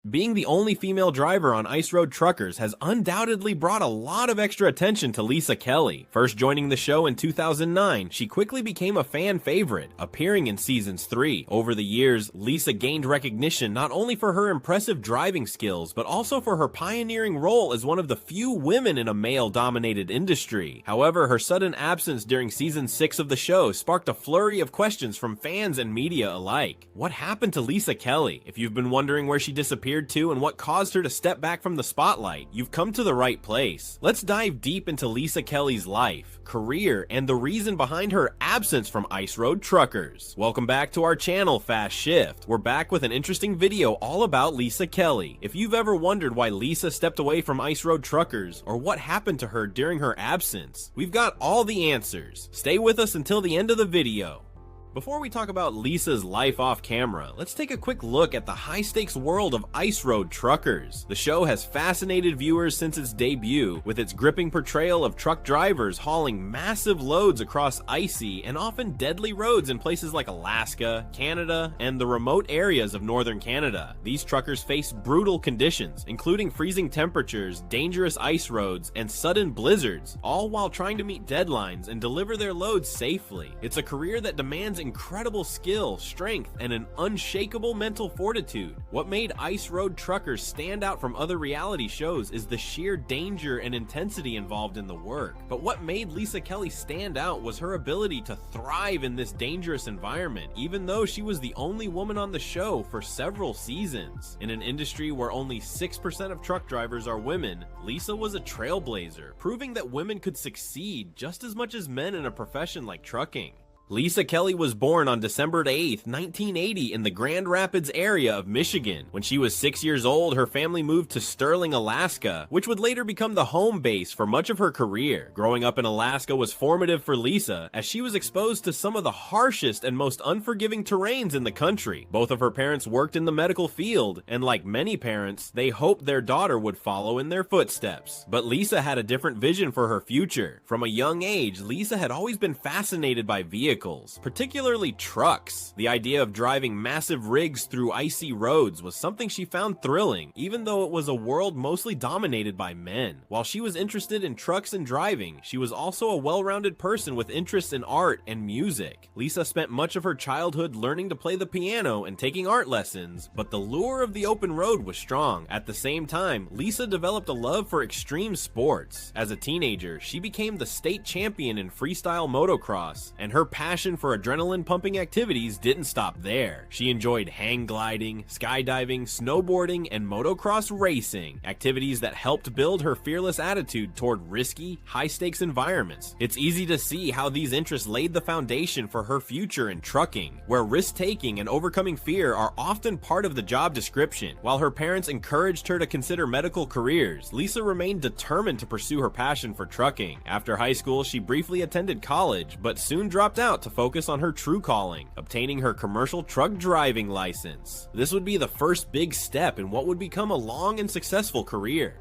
Being the only female driver on Ice Road Truckers has undoubtedly brought a lot of extra attention to Lisa Kelly. First joining the show in 2009, she quickly became a fan favorite, appearing in seasons 3. Over the years, Lisa gained recognition not only for her impressive driving skills, but also for her pioneering role as one of the few women in a male-dominated industry. However, her sudden absence during season 6 of the show sparked a flurry of questions from fans and media alike. What happened to Lisa Kelly? If you've been wondering where she disappeared to and what caused her to step back from the spotlight, you've come to the right place. Let's dive deep into Lisa Kelly's life, career, and the reason behind her absence from Ice Road Truckers. Welcome back to our channel, Fast Shift. We're back with an interesting video all about Lisa Kelly. If you've ever wondered why Lisa stepped away from Ice Road Truckers or what happened to her during her absence, we've got all the answers. Stay with us until the end of the video. Before we talk about Lisa's life off camera, let's take a quick look at the high-stakes world of Ice Road Truckers. The show has fascinated viewers since its debut, with its gripping portrayal of truck drivers hauling massive loads across icy and often deadly roads in places like Alaska, Canada, and the remote areas of northern Canada. These truckers face brutal conditions, including freezing temperatures, dangerous ice roads, and sudden blizzards, all while trying to meet deadlines and deliver their loads safely. It's a career that demands incredible skill, strength, and an unshakable mental fortitude. What made Ice Road Truckers stand out from other reality shows is the sheer danger and intensity involved in the work. But what made Lisa Kelly stand out was her ability to thrive in this dangerous environment, even though she was the only woman on the show for several seasons. In an industry where only 6% of truck drivers are women, Lisa was a trailblazer, proving that women could succeed just as much as men in a profession like trucking. Lisa Kelly was born on December 8, 1980 in the Grand Rapids area of Michigan. When she was 6 years old, her family moved to Sterling, Alaska, which would later become the home base for much of her career. Growing up in Alaska was formative for Lisa, as she was exposed to some of the harshest and most unforgiving terrains in the country. Both of her parents worked in the medical field, and like many parents, they hoped their daughter would follow in their footsteps. But Lisa had a different vision for her future. From a young age, Lisa had always been fascinated by vehicles, particularly trucks. The idea of driving massive rigs through icy roads was something she found thrilling, even though it was a world mostly dominated by men. While she was interested in trucks and driving, she was also a well-rounded person with interests in art and music. Lisa spent much of her childhood learning to play the piano and taking art lessons, but the lure of the open road was strong. At the same time, Lisa developed a love for extreme sports. As a teenager, she became the state champion in freestyle motocross, and her passion for adrenaline-pumping activities didn't stop there. She enjoyed hang gliding, skydiving, snowboarding, and motocross racing, activities that helped build her fearless attitude toward risky, high-stakes environments. It's easy to see how these interests laid the foundation for her future in trucking, where risk-taking and overcoming fear are often part of the job description. While her parents encouraged her to consider medical careers, Lisa remained determined to pursue her passion for trucking. After high school, she briefly attended college, but soon dropped out to focus on her true calling, obtaining her commercial truck driving license. This would be the first big step in what would become a long and successful career.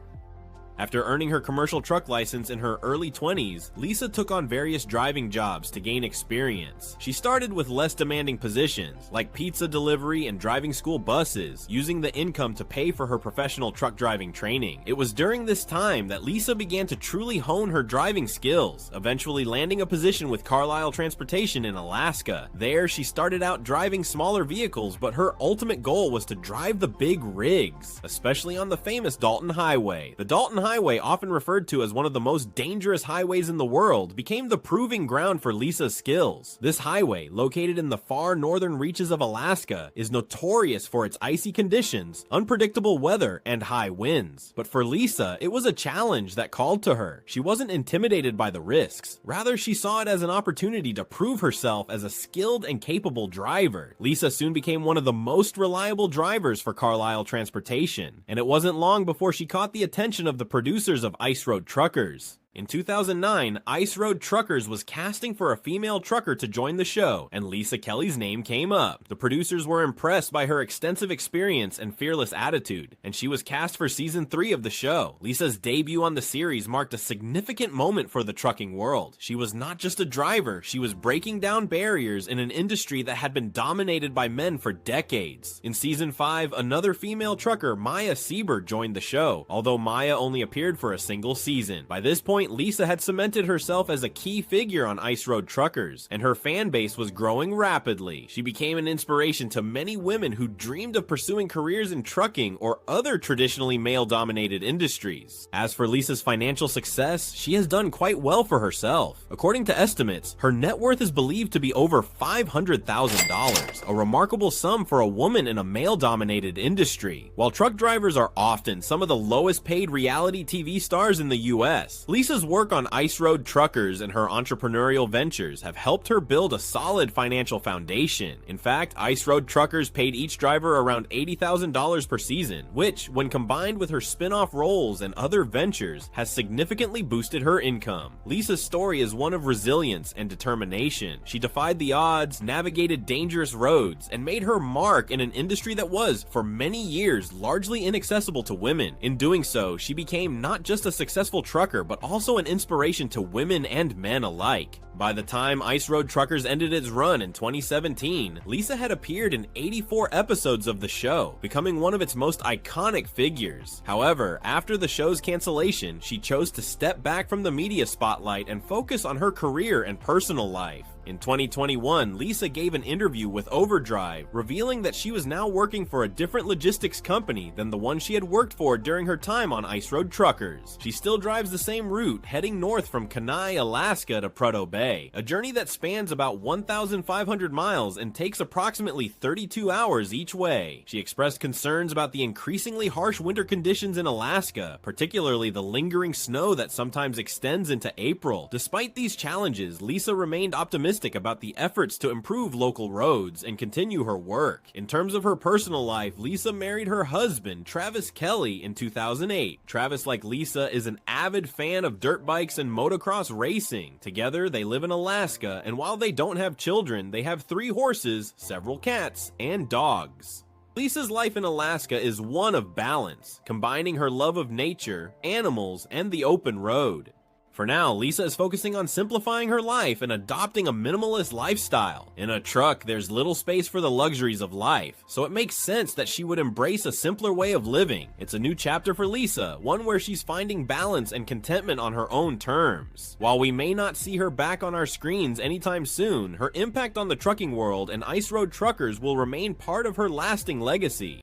After earning her commercial truck license in her early 20s, Lisa took on various driving jobs to gain experience. She started with less demanding positions, like pizza delivery and driving school buses, using the income to pay for her professional truck driving training. It was during this time that Lisa began to truly hone her driving skills, eventually landing a position with Carlisle Transportation in Alaska. There, she started out driving smaller vehicles, but her ultimate goal was to drive the big rigs, especially on the famous Dalton Highway. The Dalton Highway, often referred to as one of the most dangerous highways in the world, became the proving ground for Lisa's skills. This highway, located in the far northern reaches of Alaska, is notorious for its icy conditions, unpredictable weather, and high winds. But for Lisa, it was a challenge that called to her. She wasn't intimidated by the risks. Rather, she saw it as an opportunity to prove herself as a skilled and capable driver. Lisa soon became one of the most reliable drivers for Carlisle Transportation, and it wasn't long before she caught the attention of the producers of Ice Road Truckers. In 2009, Ice Road Truckers was casting for a female trucker to join the show, and Lisa Kelly's name came up. The producers were impressed by her extensive experience and fearless attitude, and she was cast for season 3 of the show. Lisa's debut on the series marked a significant moment for the trucking world. She was not just a driver, she was breaking down barriers in an industry that had been dominated by men for decades. In season 5, another female trucker, Maya Sieber, joined the show, although Maya only appeared for a single season. By this point, Lisa had cemented herself as a key figure on Ice Road Truckers, and her fan base was growing rapidly. She became an inspiration to many women who dreamed of pursuing careers in trucking or other traditionally male-dominated industries. As for Lisa's financial success, she has done quite well for herself. According to estimates, her net worth is believed to be over $500,000, a remarkable sum for a woman in a male-dominated industry. While truck drivers are often some of the lowest-paid reality TV stars in the US, Lisa's work on Ice Road Truckers and her entrepreneurial ventures have helped her build a solid financial foundation. In fact, Ice Road Truckers paid each driver around $80,000 per season, which, when combined with her spin-off roles and other ventures, has significantly boosted her income. Lisa's story is one of resilience and determination. She defied the odds, navigated dangerous roads, and made her mark in an industry that was, for many years, largely inaccessible to women. In doing so, she became not just a successful trucker, but also an inspiration to women and men alike. By the time Ice Road Truckers ended its run in 2017, Lisa had appeared in 84 episodes of the show, becoming one of its most iconic figures. However, after the show's cancellation, she chose to step back from the media spotlight and focus on her career and personal life. In 2021, Lisa gave an interview with Overdrive, revealing that she was now working for a different logistics company than the one she had worked for during her time on Ice Road Truckers. She still drives the same route, heading north from Kenai, Alaska to Prudhoe Bay, a journey that spans about 1,500 miles and takes approximately 32 hours each way. She expressed concerns about the increasingly harsh winter conditions in Alaska, particularly the lingering snow that sometimes extends into April. Despite these challenges, Lisa remained optimistic about the efforts to improve local roads and continue her work. In terms of her personal life, Lisa married her husband, Travis Kelly, in 2008. Travis, like Lisa, is an avid fan of dirt bikes and motocross racing. Together, they live in Alaska, and while they don't have children, they have 3 horses, several cats, and dogs. Lisa's life in Alaska is one of balance, combining her love of nature, animals, and the open road. For now, Lisa is focusing on simplifying her life and adopting a minimalist lifestyle. In a truck, there's little space for the luxuries of life, so it makes sense that she would embrace a simpler way of living. It's a new chapter for Lisa, one where she's finding balance and contentment on her own terms. While we may not see her back on our screens anytime soon, her impact on the trucking world and Ice Road Truckers will remain part of her lasting legacy.